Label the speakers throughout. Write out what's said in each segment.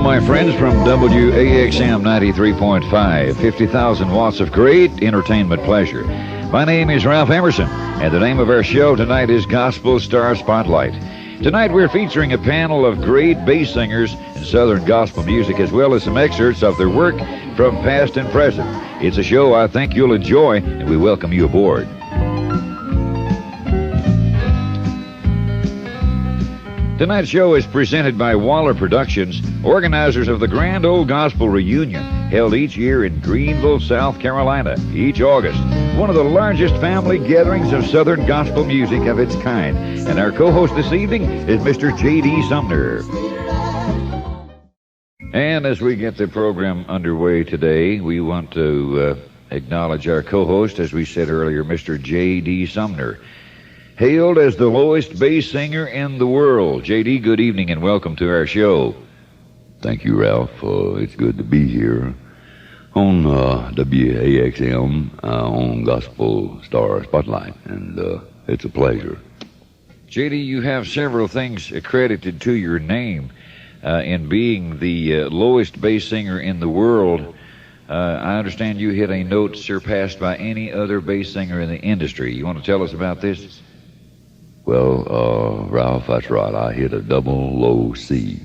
Speaker 1: my friends, from WAXM 93.5, 50,000 watts of great entertainment pleasure. My name is Ralph Emerson, and the name of our show tonight is Gospel Star Spotlight. Tonight we're featuring a panel of great bass singers in Southern gospel music, as well as some excerpts of their work from past and present. It's a show I think you'll enjoy, and we welcome you aboard. Tonight's show is presented by Waller Productions, organizers of the Grand Old Gospel Reunion, held each year in Greenville, South Carolina, each August. One of the largest family gatherings of Southern gospel music of its kind. And our co-host this evening is Mr. J.D. Sumner. And as we get the program underway today, we want to acknowledge our co-host, as we said earlier, Mr. J.D. Sumner. Hailed as the lowest bass singer in the world. J.D., good evening and welcome to our show.
Speaker 2: Thank you, Ralph. It's good to be here on WAXM on Gospel Star Spotlight, and it's a pleasure.
Speaker 1: J.D., you have several things accredited to your name in being the lowest bass singer in the world. I understand you hit a note surpassed by any other bass singer in the industry. You want to tell us about this?
Speaker 2: Well, Ralph, that's right. I hit a double low C.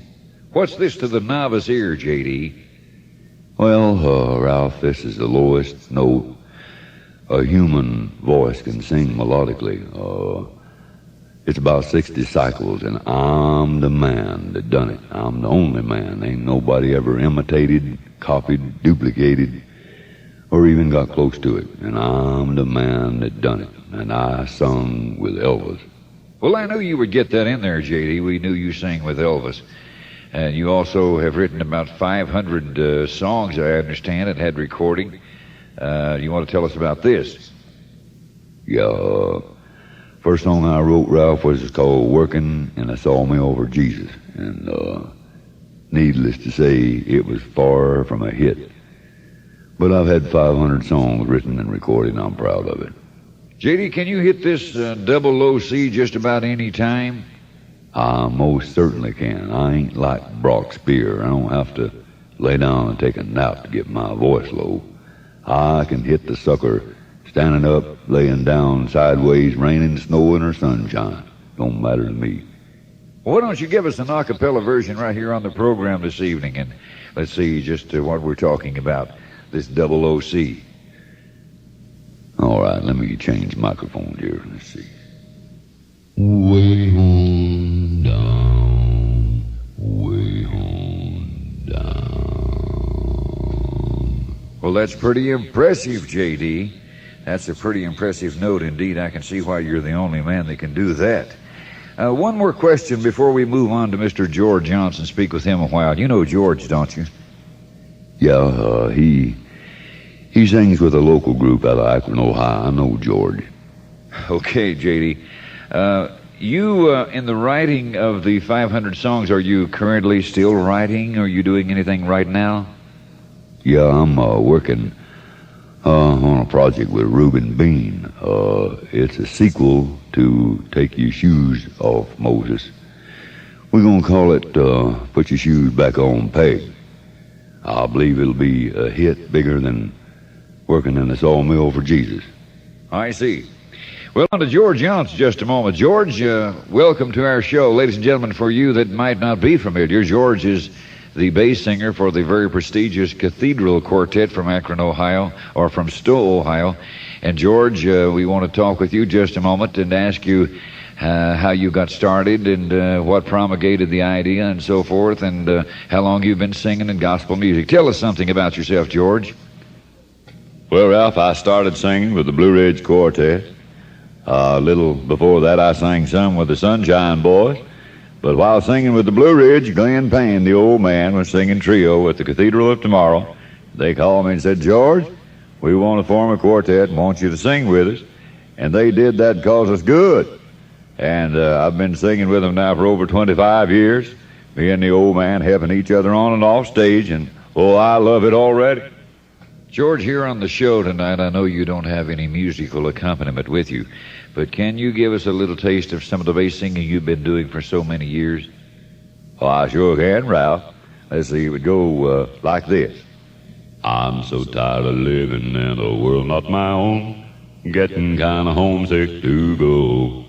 Speaker 1: What's this to the novice ear, J.D.?
Speaker 2: Well, Ralph, this is the lowest note a human voice can sing melodically. It's about 60 cycles, and I'm the man that done it. I'm the only man. Ain't nobody ever imitated, copied, duplicated, or even got close to it. And I'm the man that done it. And I sung with Elvis.
Speaker 1: Well, I knew you would get that in there, J.D. We knew you sang with Elvis. And you also have written about 500 songs, I understand, and had recording. You want to tell us about this?
Speaker 2: Yeah. First song I wrote, Ralph, was called Working in a Sawmill for Jesus. And needless to say, it was far from a hit. But I've had 500 songs written and recorded, and I'm proud of it.
Speaker 1: J.D., can you hit this double low C just about any time?
Speaker 2: I most certainly can. I ain't like Brock Spear. I don't have to lay down and take a nap to get my voice low. I can hit the sucker standing up, laying down, sideways, raining, snowing, or sunshine. Don't matter to me.
Speaker 1: Well, why don't you give us an a cappella version right here on the program this evening, and let's see just what we're talking about, this double low C.
Speaker 2: All right, let me change microphone here. Let's see. Way on down, way on down.
Speaker 1: Well, that's pretty impressive, J.D. That's a pretty impressive note indeed. I can see why you're the only man that can do that. One more question before we move on to Mr. George Younce and speak with him a while. You know George, don't you?
Speaker 2: Yeah, he sings with a local group out of Akron, Ohio. I know George.
Speaker 1: Okay, J.D. You, in the writing of the 500 songs, are you currently still writing? Are you doing anything right now?
Speaker 2: Yeah, I'm working on a project with Reuben Bean. It's a sequel to Take Your Shoes Off, Moses. We're going to call it Put Your Shoes Back On, Peg. I believe it'll be a hit bigger than Working in a Sawmill for Jesus.
Speaker 1: I see. Well, on to George Younce just a moment. George, welcome to our show. Ladies and gentlemen, for you that might not be familiar, George is the bass singer for the very prestigious Cathedral Quartet from Akron, Ohio, or from Stowe, Ohio. And George, we want to talk with you just a moment and ask you how you got started and what promulgated the idea and so forth, and how long you've been singing in gospel music. Tell us something about yourself, George.
Speaker 3: Well, Ralph, I started singing with the Blue Ridge Quartet. A little before that, I sang some with the Sunshine Boys. But while singing with the Blue Ridge, Glenn Payne, the old man, was singing trio with the Cathedral of Tomorrow. They called me and said, George, we want to form a quartet and want you to sing with us. And they did that because it's good. And I've been singing with them now for over 25 years. Me and the old man helping each other on and off stage. And, oh, I love it already.
Speaker 1: George, here on the show tonight, I know you don't have any musical accompaniment with you, but can you give us a little taste of some of the bass singing you've been doing for so many years?
Speaker 3: Oh, I sure can, Ralph. Let's see, it would go like this. I'm so tired of living in a world not my own, getting kind of homesick to go.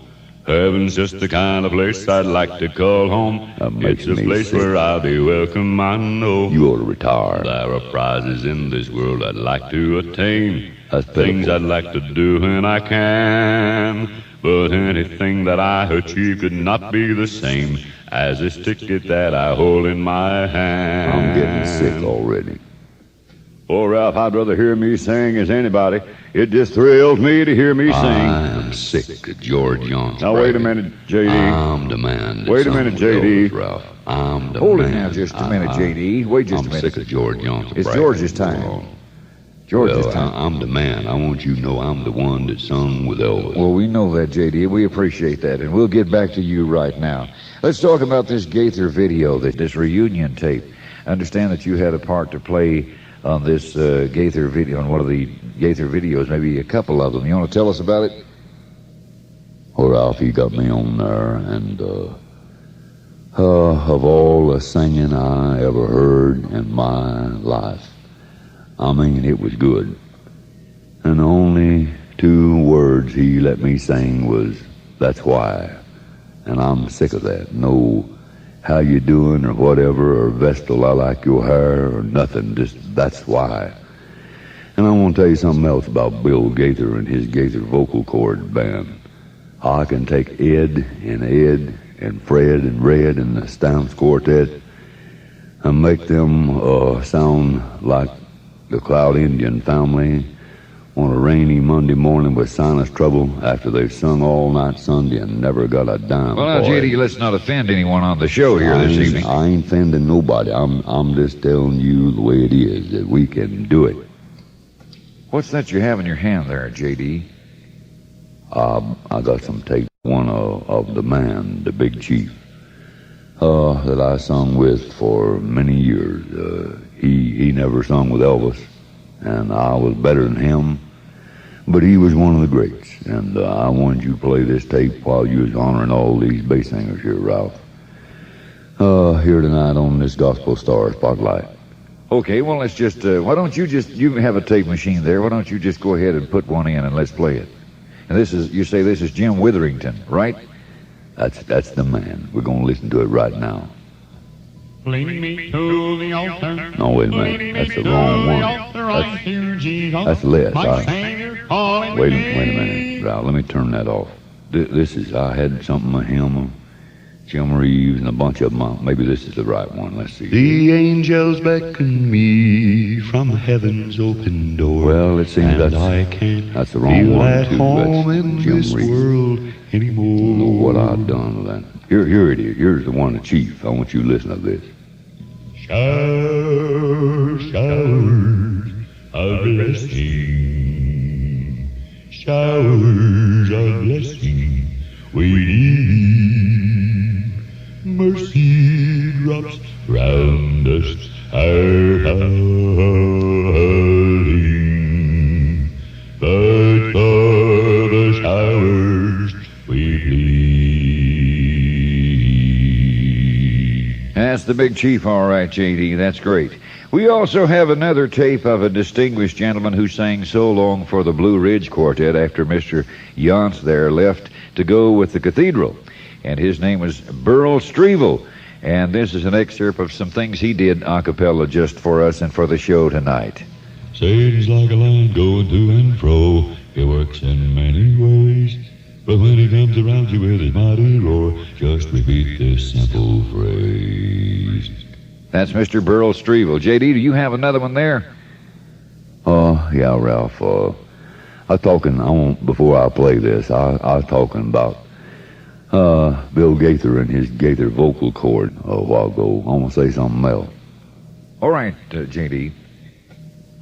Speaker 3: Heaven's just the kind of place I'd like to call home. It's a place where I'll be welcome, I know.
Speaker 2: You ought to retire.
Speaker 3: There are prizes in this world I'd like to attain. Things I'd like to do when I can. But anything that I achieve could not be the same as this ticket that I hold in my hand.
Speaker 2: I'm getting sick already.
Speaker 3: Oh, Ralph, I'd rather hear me sing as anybody. It just thrills me to hear me sing.
Speaker 2: I am sick of George Younce.
Speaker 3: Now, wait a minute, J.D.
Speaker 2: I'm the man.
Speaker 3: Wait a minute, J.D.
Speaker 2: Ralph. I'm the
Speaker 1: Hold
Speaker 2: man.
Speaker 1: it now just a minute, J.D. Wait just a minute.
Speaker 2: I'm sick of George Younce.
Speaker 1: It's George's time. George's time.
Speaker 2: I'm the man. I want you to know I'm the one that sung with Elvis.
Speaker 1: Well, we know that, J.D. We appreciate that, and we'll get back to you right now. Let's talk about this Gaither video, this reunion tape. I understand that you had a part to play on this Gaither video, on one of the Gaither videos, maybe a couple of them. You want to tell us about it?
Speaker 2: Well, Ralph, he got me on there, and of all the singing I ever heard in my life, I mean, it was good. And the only 2 words he let me sing was, "That's why." And I'm sick of that. No, how you doing or whatever, or Vestal, I like your hair, or nothing. Just, that's why. And I want to tell you something else about Bill Gaither and his Gaither vocal cord band. I can take Ed and Fred and Red and the Stamps Quartet and make them sound like the Cloud Indian family on a rainy Monday morning with sinus trouble after they've sung all night Sunday and never got a dime.
Speaker 1: Well, now, J.D., let's not offend anyone on the show here this evening.
Speaker 2: I ain't offending nobody. I'm just telling you the way it is, that we can do it.
Speaker 1: What's that you have in your hand there, J.D.?
Speaker 2: I got some tape, one of the man, the Big Chief, that I sung with for many years. He never sung with Elvis, and I was better than him, but he was one of the greats. And I wanted you to play this tape while you was honoring all these bass singers here, Ralph. Here tonight on this Gospel Star Spotlight.
Speaker 1: Okay, well, let's just, why don't you have a tape machine there. Why don't you just go ahead and put one in and let's play it. And you say this is Jim Wetherington, right?
Speaker 2: That's the man. We're going to listen to it right now.
Speaker 4: Leading me to the altar.
Speaker 2: No, wait a minute. That's the wrong one. That's Les. Wait a minute, Ralph. Let me turn that off. This is, I had something of him, Jim Reeves, and a bunch of them. Maybe this is the right one. Let's see.
Speaker 3: The angels beckon me from heaven's open door.
Speaker 2: Well, it seems that's the wrong one, too.
Speaker 3: Home in
Speaker 2: Jim
Speaker 3: this
Speaker 2: Reeves.
Speaker 3: world anymore.
Speaker 2: I don't know what I've done with that. Here it is. Here's the one, the Chief. I want you to listen to this.
Speaker 3: Showers, showers of blessing, showers of blessing we need. Mercy drops round us, our howling, but for the showers we plead.
Speaker 1: That's the Big Chief, all right, J.D. That's great. We also have another tape of a distinguished gentleman who sang so long for the Blue Ridge Quartet after Mr. Younce there left to go with the Cathedral. And his name was Burl Strevel. And this is an excerpt of some things he did a cappella just for us and for the show tonight.
Speaker 3: Satan's like a lion going to and fro. He works in many ways. But when he comes around you with his mighty roar, just repeat this simple phrase.
Speaker 1: That's Mr. Burl Strevel. J.D., do you have another one there?
Speaker 2: Yeah, Ralph. Before I play this, I was talking about Bill Gaither and his Gaither vocal cord a while ago. I want to say something else.
Speaker 1: All right, J.D.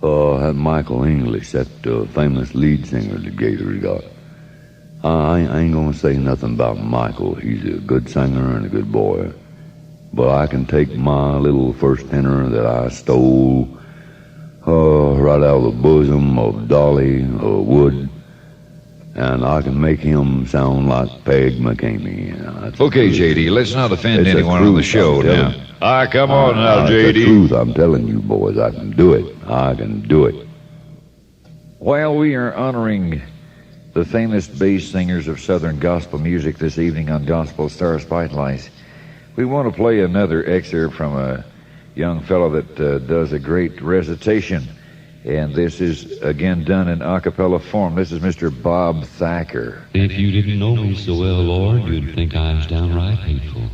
Speaker 2: That Michael English, that famous lead singer that Gaither's got. I ain't going to say nothing about Michael. He's a good singer and a good boy. But I can take my little first tenor that I stole right out of the bosom of Dolly Wood and I can make him sound like Peg McCamey.
Speaker 1: Okay, J.D., let's not offend anyone on the show now. Come on now, J.D.
Speaker 2: The truth, I'm telling you, boys, I can do it. I can do it.
Speaker 1: While we are honoring the famous bass singers of Southern gospel music this evening on Gospel Star Spotlights, we want to play another excerpt from a young fellow that does a great recitation. And this is, again, done in a cappella form. This is Mr. Bob Thacker.
Speaker 5: If you didn't know me so well, Lord, you'd think I was downright hateful.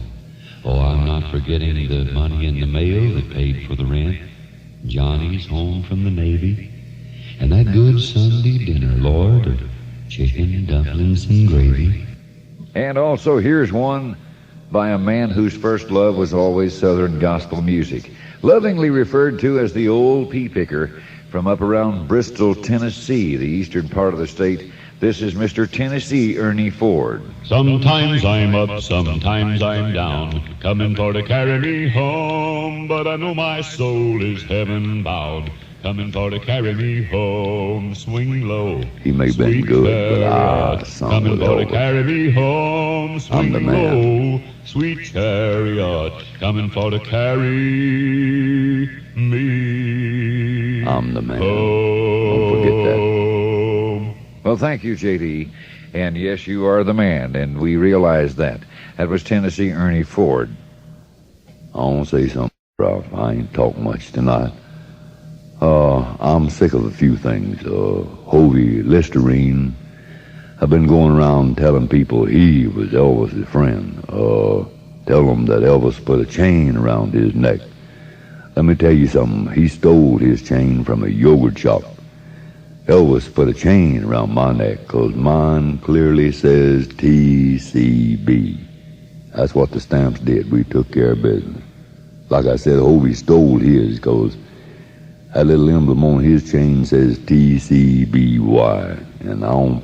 Speaker 5: Oh, I'm not forgetting the money in the mail that paid for the rent, Johnny's home from the Navy, and that good Sunday dinner, Lord, of chicken, dumplings, and gravy.
Speaker 1: And also, here's one by a man whose first love was always Southern gospel music, lovingly referred to as the old pea picker, from up around Bristol, Tennessee, the eastern part of the state. This is Mr. Tennessee Ernie Ford.
Speaker 4: Sometimes I'm up, sometimes I'm down, coming for to carry me home, but I know my soul is heaven bound, coming for to carry me home. Swing low,
Speaker 2: He may have been
Speaker 4: sweet
Speaker 2: good, but
Speaker 4: chariot,
Speaker 2: sung
Speaker 4: coming
Speaker 2: with
Speaker 4: for to
Speaker 2: Elvis.
Speaker 4: carry me home.
Speaker 2: I'm
Speaker 4: Swing
Speaker 2: the man.
Speaker 4: low, sweet chariot, coming for to carry me.
Speaker 2: I'm the man.
Speaker 4: Home.
Speaker 2: Don't forget that.
Speaker 1: Well, thank you, J.D. And yes, you are the man, and we realize that. That was Tennessee Ernie Ford.
Speaker 2: I want to say something, Ralph. I ain't talk much tonight. I'm sick of a few things. Hovey Listerine. I've been going around telling people he was Elvis's friend. Tell them that Elvis put a chain around his neck. Let me tell you something. He stole his chain from a yogurt shop. Elvis put a chain around my neck, 'cause mine clearly says TCB. That's what the stamps did. We took care of business. Like I said, Hovey stole his, 'cause that little emblem on his chain says TCBY. And I'm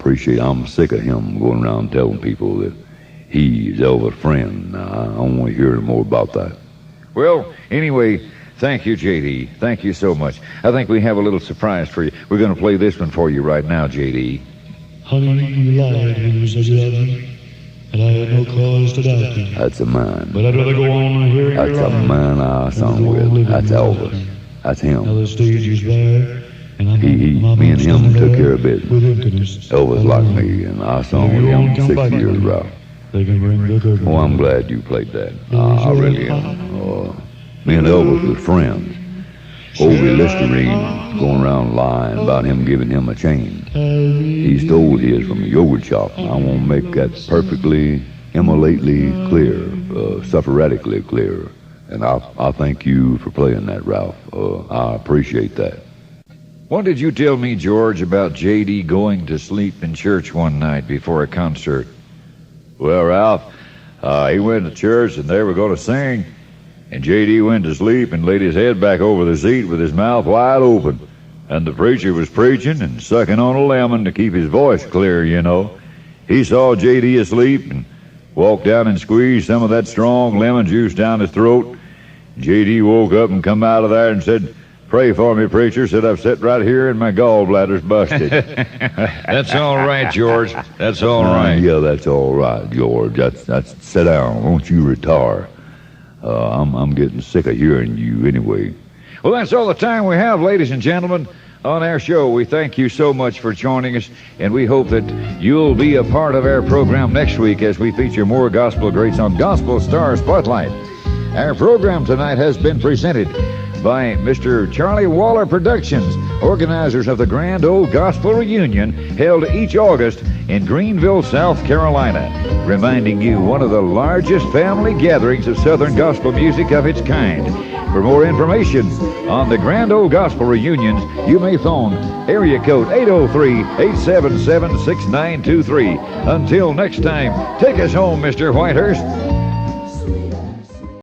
Speaker 2: sick of him going around telling people that he's Elvis' friend. I don't want to hear any more about that.
Speaker 1: Well, anyway, thank you, J.D. Thank you so much. I think we have a little surprise for you. We're going to play this one for you right now, J.D.
Speaker 4: Honey, you lied when you said you loved me, and I had no cause to doubt you.
Speaker 2: That's a man.
Speaker 4: But I'd rather go on hearing
Speaker 2: That's
Speaker 4: your
Speaker 2: a
Speaker 4: lie.
Speaker 2: man I sung with. That's Elvis. That's
Speaker 4: Now
Speaker 2: him.
Speaker 4: the stage is bare, and I'm
Speaker 2: Me and him took care of business. Elvis liked me, and I sung with him 6 years, Ralph.
Speaker 4: They can bring the curtain.
Speaker 2: Oh, I'm glad you played that. I really am. Me and Elvis was friends. Hovey Listerine going around lying about him giving him a chain. He stole his from a yogurt shop. I want to make that perfectly, immolately clear, suffragetically clear. And I thank you for playing that, Ralph. I appreciate that.
Speaker 1: What did you tell me, George, about J.D. going to sleep in church one night before a concert?
Speaker 3: Well, Ralph, he went to church and they were going to sing, and J.D. went to sleep and laid his head back over the seat with his mouth wide open. And the preacher was preaching and sucking on a lemon to keep his voice clear, you know. He saw J.D. asleep and walked down and squeezed some of that strong lemon juice down his throat. J.D. woke up and come out of there and said, "Pray for me, preacher." Said, "I've sat right here and my gallbladder's busted."
Speaker 1: That's all right, George. That's all right.
Speaker 2: Yeah, that's all right, George. That's sit down. Won't you retire? I'm getting sick of hearing you anyway.
Speaker 1: Well, that's all the time we have, ladies and gentlemen, on our show. We thank you so much for joining us, and we hope that you'll be a part of our program next week as we feature more gospel greats on Gospel Star Spotlight. Our program tonight has been presented by Mr. Charlie Waller Productions, organizers of the Grand Old Gospel Reunion held each August in Greenville, South Carolina, reminding you one of the largest family gatherings of Southern gospel music of its kind. For more information on the Grand Old Gospel Reunions, you may phone area code 803-877-6923. Until next time, take us home, Mr. Whitehurst.